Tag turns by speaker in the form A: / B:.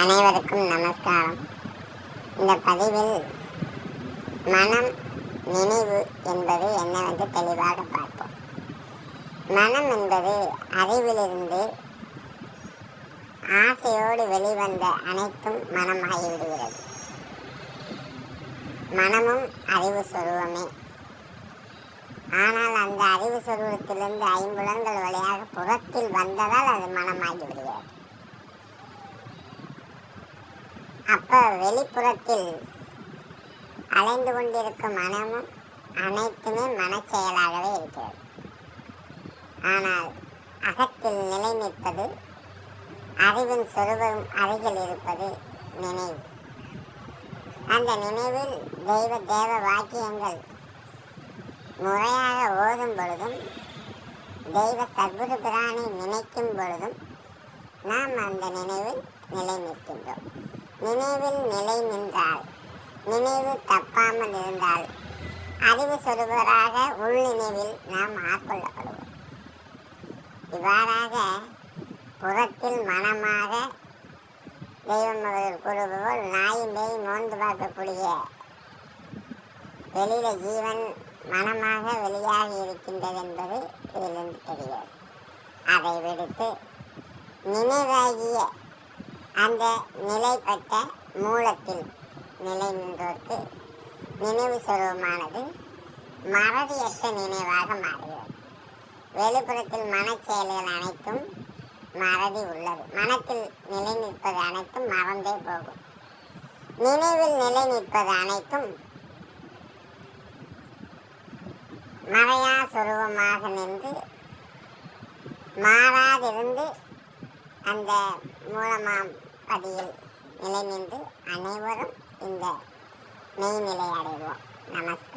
A: அனைவருக்கும் நமஸ்காரம். இந்த பதிவில் மனம், நினைவு என்பது என்னவென்று தெளிவாக பார்ப்போம். மனம் என்பது அறிவிலிருந்து ஆசையோடு வெளிவந்த அனைத்தும் மனமாகிவிடுகிறது. மனமும் அறிவு சொருவமே. ஆனால் அந்த அறிவு சொருவத்திலிருந்து ஐம்புலன்கள் வழியாக புறத்தில் வந்ததால் அது மனமாகிவிடுகிறது. அப்போ வெளிப்புறத்தில் அலைந்து கொண்டிருக்கும் மனமும் அனைத்துமே மனச்செயலாகவே இருக்கிறது. ஆனால் அகத்தில் நிலை நிற்பது, அறிவின் சொருபம் அருகில் இருப்பது நினைவு. அந்த நினைவில் தேவ வாக்கியங்கள் முறையாக ஓதும் பொழுதும், தெய்வ சத்குரு பிரானை நினைக்கும் பொழுதும் நாம் அந்த நினைவில் நிலை நிற்கின்றோம். நினைவில் நிலை நின்றால், நினைவு தப்பாமல் இருந்தால் அறிவு சொருபராக உள் நினைவில் நாம் ஆட்கொள்ளப்படுவோம். இவ்வாறாக புறத்தில் மனமாக தெய்வம் அவர்கள் கூறுபோல் நாயும் பேய் மோந்து பார்க்கக்கூடிய வெளியில ஜீவன் மனமாக வெளியாகி இருக்கின்றது என்பது இதிலிருந்து தெரிகிறது. அதை விடுத்து நினைவாகிய அந்த நிலைப்பட்ட மூலத்தில் நிலை நின்றோருக்கு நினைவு சொருவமானது மறதியற்ற நினைவாக மாறுகிறது. வெளிப்புறத்தில் மனச்செயல்கள் அனைத்தும் மறதி உள்ளது. மனத்தில் நிலை நிற்பது அனைத்தும் மறந்தே போகும். நினைவில் நிலை நிற்பது அனைத்தும் மறையா சொருவமாக நின்று மாறாதிருந்து அந்த மூலமாம் பதியில் நிலை நின்று அனைவரும் இந்த மெய்நிலை அடைவோம். நமஸ்காரம்.